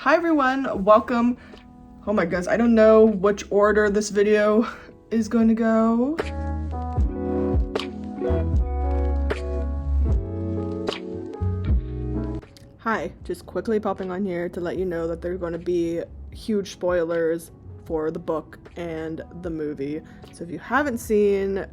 Hi everyone, welcome. Oh my goodness, I don't know which order this video is going to go. Hi, just quickly popping on here to let you know that there's going to be huge spoilers for the book and the movie. So if you haven't seen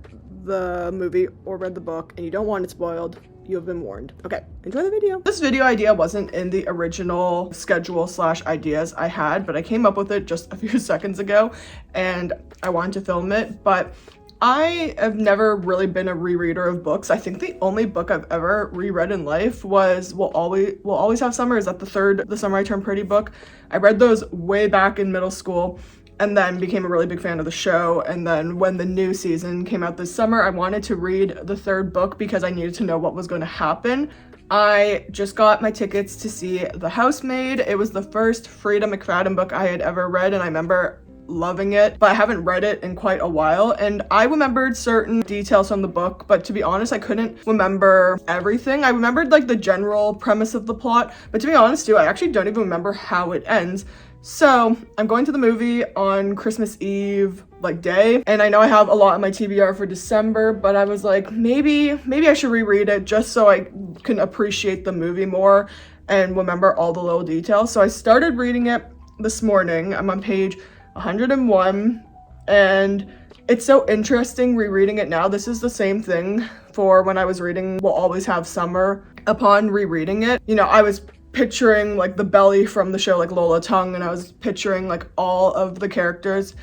the movie or read the book and you don't want it spoiled, you have been warned. Okay, enjoy the video. This video idea wasn't in the original schedule / ideas I had, but I came up with it just a few seconds ago and I wanted to film it. But I have never really been a rereader of books. I think the only book I've ever reread in life was We'll Always Have Summer. Is that the Summer I Turned Pretty book? I read those way back in middle school and then became a really big fan of the show. And then when the new season came out this summer, I wanted to read the third book because I needed to know what was going to happen. I just got my tickets to see The Housemaid. It was the first Freida McFadden book I had ever read, and I remember loving it, but I haven't read it in quite a while. And I remembered certain details from the book, but to be honest, I couldn't remember everything. I remembered like the general premise of the plot, but to be honest too, I actually don't even remember how it ends. So I'm going to the movie on Christmas Eve day, and I know I have a lot on my TBR for December, but I was like, maybe I should reread it just so I can appreciate the movie more and remember all the little details. So I started reading it this morning. I'm on page 101, and it's so interesting rereading it now. This is the same thing for when I was reading We'll Always Have Summer. Upon rereading it, I was picturing like the belly from the show, like Lola Tongue, and I was picturing like all of the characters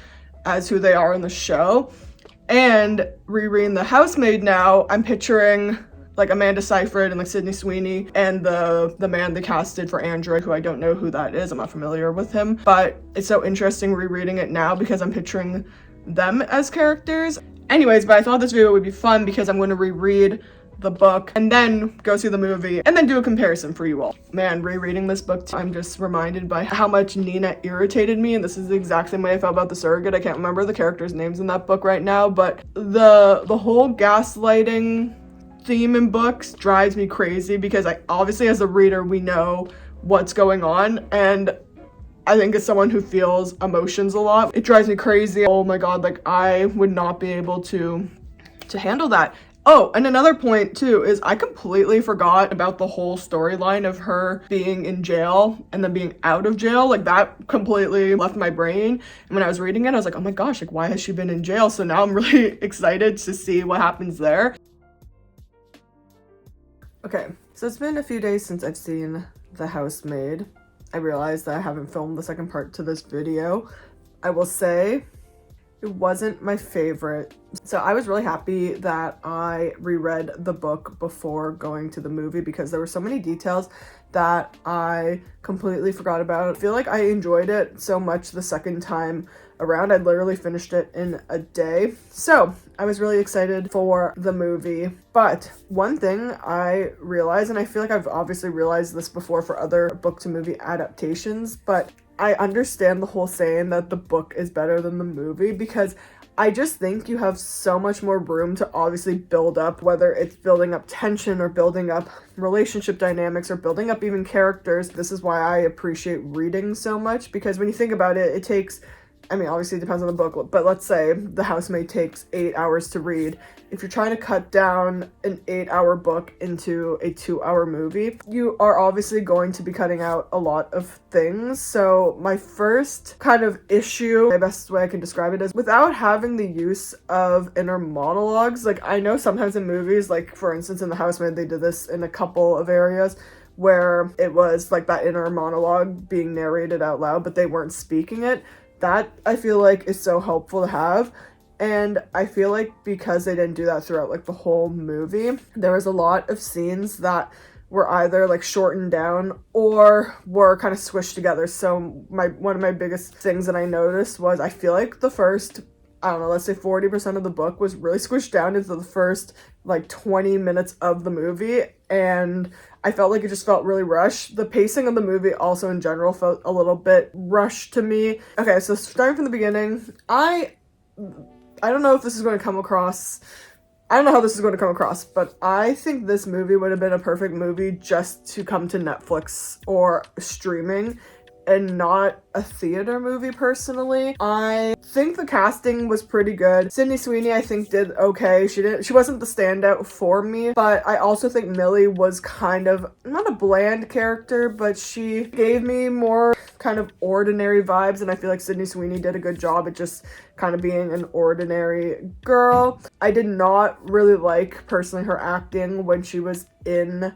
as who they are in the show. And rereading The Housemaid now, I'm picturing like Amanda Seyfried and like Sydney Sweeney and the man they casted for Android, who I don't know who that is. I'm not familiar with him, but it's so interesting rereading it now because I'm picturing them as characters. Anyways, but I thought this video would be fun because I'm going to reread the book and then go see the movie and then do a comparison for you all. Man, rereading this book I'm just reminded by how much Nina irritated me, and this is the exact same way I felt about The Surrogate. I can't remember the characters' names in that book right now, but the whole gaslighting theme in books drives me crazy because I obviously, as a reader, we know what's going on, and I think as someone who feels emotions a lot, it drives me crazy. Oh my god, like I would not be able to handle that. Oh, and another point too is I completely forgot about the whole storyline of her being in jail and then being out of jail. Like that completely left my brain. And when I was reading it, I was like, oh my gosh, like why has she been in jail? So now I'm really excited to see what happens there. Okay, so it's been a few days since I've seen The Housemaid. I realized that I haven't filmed the second part to this video. I will say it wasn't my favorite. So I was really happy that I reread the book before going to the movie because there were so many details that I completely forgot about. I feel like I enjoyed it so much the second time around. I literally finished it in a day. So I was really excited for the movie. But one thing I realized, and I feel like I've obviously realized this before for other book to movie adaptations, but I understand the whole saying that the book is better than the movie because I just think you have so much more room to obviously build up, whether it's building up tension or building up relationship dynamics or building up even characters. This is why I appreciate reading so much, because when you think about it, it takes, I mean, obviously it depends on the book, but let's say The Housemaid takes 8 hours to read. If you're trying to cut down an 8-hour book into a 2-hour movie, you are obviously going to be cutting out a lot of things. So my first kind of issue, the best way I can describe it is without having the use of inner monologues. Like I know sometimes in movies, like for instance in The Housemaid, they did this in a couple of areas where it was like that inner monologue being narrated out loud, but they weren't speaking it. That I feel like is so helpful to have. And I feel like because they didn't do that throughout like the whole movie, there was a lot of scenes that were either like shortened down or were kind of squished together. So one of my biggest things that I noticed was I feel like the first, I don't know, let's say 40% of the book was really squished down into the first like 20 minutes of the movie, and I felt like it just felt really rushed. The pacing of the movie also in general felt a little bit rushed to me. Okay, so starting from the beginning, I don't know if this is going to come across, I don't know how this is going to come across, but I think this movie would have been a perfect movie just to come to Netflix or streaming. and not a theater movie personally. I think the casting was pretty good. Sydney Sweeney I think did okay. She wasn't the standout for me, but I also think Millie was kind of not a bland character, but she gave me more kind of ordinary vibes, and I feel like Sydney Sweeney did a good job at just kind of being an ordinary girl. I did not really like personally her acting when she was in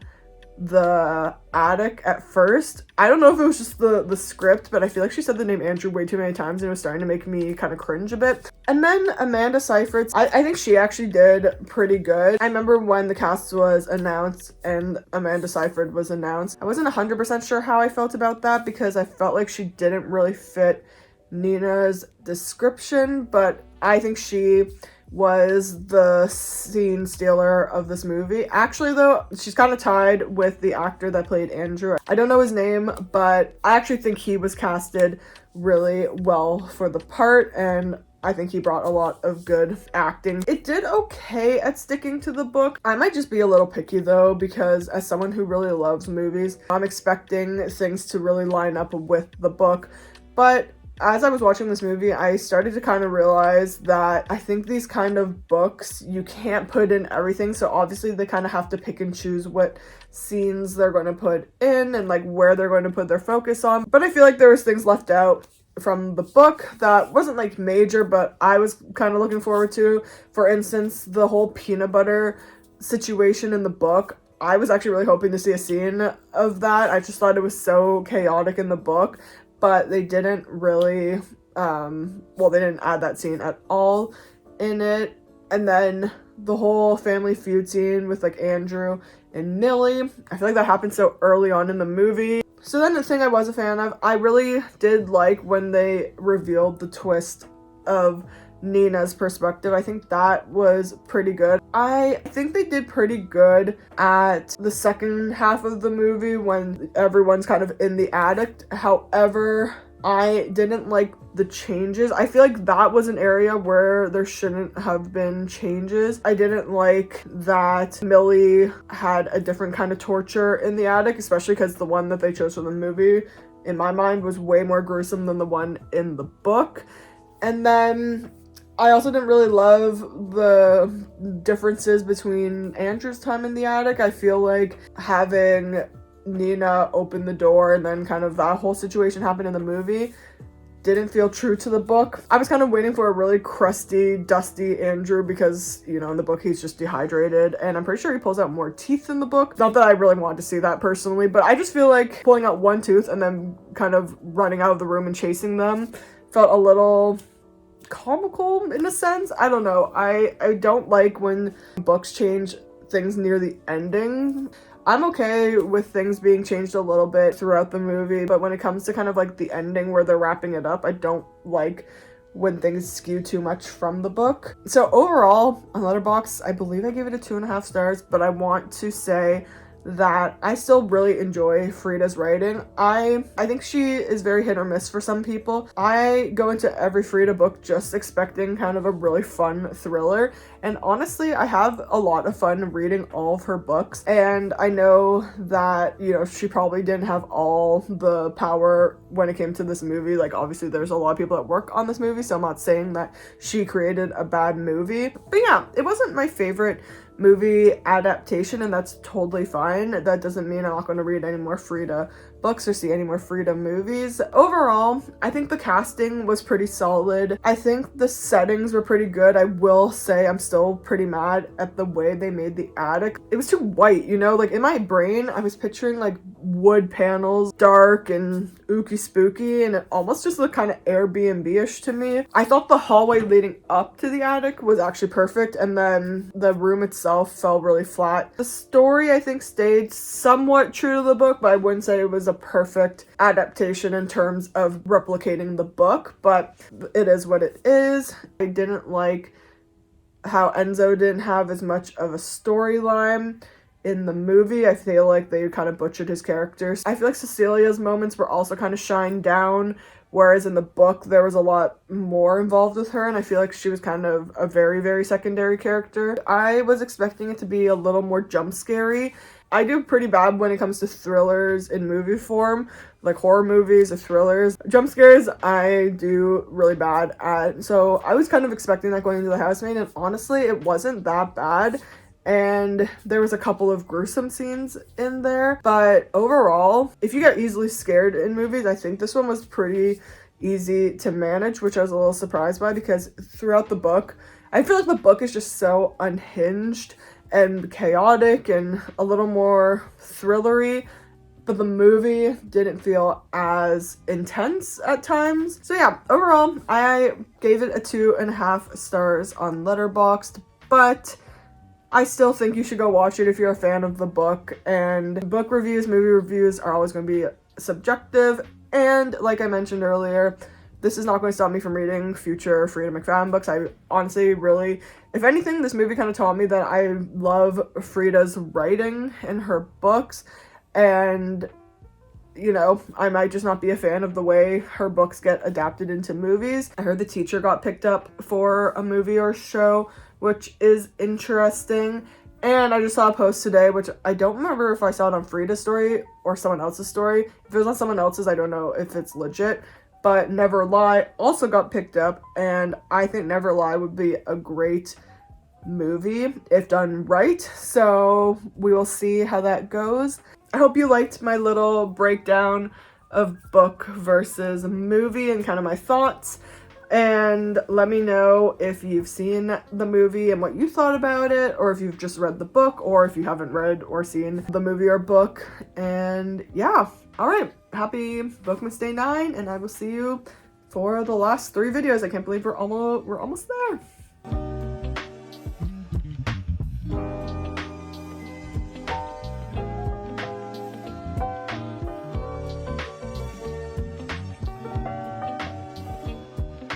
the attic at first. I don't know if it was just the script, but I feel like she said the name Andrew way too many times and it was starting to make me kind of cringe a bit. And then Amanda Seyfried, I think she actually did pretty good. I remember when the cast was announced and Amanda Seyfried was announced, I wasn't 100% sure how I felt about that because I felt like she didn't really fit Nina's description, but I think she was the scene stealer of this movie. Actually though, she's kind of tied with the actor that played Andrew. I don't know his name, but I actually think he was casted really well for the part, and I think he brought a lot of good acting. It did okay at sticking to the book. I might just be a little picky though, because as someone who really loves movies, I'm expecting things to really line up with the book. But as I was watching this movie, I started to kind of realize that I think these kind of books, you can't put in everything. So obviously they kind of have to pick and choose what scenes they're going to put in and like where they're going to put their focus on. But I feel like there was things left out from the book that wasn't like major, but I was kind of looking forward to. For instance, the whole peanut butter situation in the book, I was actually really hoping to see a scene of that. I just thought it was so chaotic in the book. But they didn't really, they didn't add that scene at all in it. And then the whole family feud scene with like Andrew and Millie, I feel like that happened so early on in the movie. So then the thing I was a fan of, I really did like when they revealed the twist of Nina's perspective. I think that was pretty good. I think they did pretty good at the second half of the movie when everyone's kind of in the attic. However, I didn't like the changes. I feel like that was an area where there shouldn't have been changes. I didn't like that Millie had a different kind of torture in the attic, especially because the one that they chose for the movie, in my mind, was way more gruesome than the one in the book. And then I also didn't really love the differences between Andrew's time in the attic. I feel like having Nina open the door and then kind of that whole situation happened in the movie didn't feel true to the book. I was kind of waiting for a really crusty, dusty Andrew because, you know, in the book he's just dehydrated and I'm pretty sure he pulls out more teeth in the book. Not that I really wanted to see that personally, but I just feel like pulling out one tooth and then kind of running out of the room and chasing them felt a little comical in a sense. I don't know. I don't like when books change things near the ending. I'm okay with things being changed a little bit throughout the movie, but when it comes to kind of like the ending where they're wrapping it up, I don't like when things skew too much from the book. So overall, on Letterboxd, I believe I gave it a 2.5 stars, but I want to say that I still really enjoy Freida's writing. I think she is very hit or miss for some people. I go into every Freida book just expecting kind of a really fun thriller, and honestly, I have a lot of fun reading all of her books, and I know that, you know, she probably didn't have all the power when it came to this movie. Like, obviously, there's a lot of people that work on this movie, so I'm not saying that she created a bad movie. But yeah, it wasn't my favorite movie adaptation, and that's totally fine. That doesn't mean I'm not going to read any more Freida books or see any more Freida movies. Overall, I think the casting was pretty solid. I think the settings were pretty good. I will say I'm still pretty mad at the way they made the attic. It was too white, you know? Like, in my brain, I was picturing like wood panels, dark and ooky spooky, and it almost just looked kind of Airbnb-ish to me. I thought the hallway leading up to the attic was actually perfect, and then the room itself fell really flat. The story, I think, stayed somewhat true to the book, but I wouldn't say it was a perfect adaptation in terms of replicating the book, but it is what it is. I didn't like how Enzo didn't have as much of a storyline in the movie. I feel like they kind of butchered his characters. I feel like Cecilia's moments were also kind of shined down, whereas in the book there was a lot more involved with her, and I feel like she was kind of a very, very secondary character. I was expecting it to be a little more jump scary, I do pretty bad when it comes to thrillers in movie form, like horror movies or thrillers. Jump scares, I do really bad at. So I was kind of expecting that going into The Housemaid, and honestly, it wasn't that bad. And there was a couple of gruesome scenes in there. But overall, if you get easily scared in movies, I think this one was pretty easy to manage, which I was a little surprised by, because throughout the book, I feel like the book is just so unhinged and chaotic and a little more thrillery, but the movie didn't feel as intense at times. So yeah, overall, I gave it a 2.5 stars on Letterboxd, but I still think you should go watch it if you're a fan of the book. And book reviews, movie reviews are always going to be subjective, and like I mentioned earlier, this is not going to stop me from reading future Freida McFadden books. I honestly really, if anything, this movie kind of taught me that I love Freida's writing in her books, and you know, I might just not be a fan of the way her books get adapted into movies. I heard The Teacher got picked up for a movie or show, which is interesting. And I just saw a post today, which I don't remember if I saw it on Freida's story or someone else's story. If it was on someone else's, I don't know if it's legit. But Never Lie also got picked up, and I think Never Lie would be a great movie if done right. So we will see how that goes. I hope you liked my little breakdown of book versus movie and kind of my thoughts. And let me know if you've seen the movie and what you thought about it, or if you've just read the book, or if you haven't read or seen the movie or book. And yeah, all right, happy Bookmas Day 9, and I will see you for the last 3 videos. I can't believe we're almost there.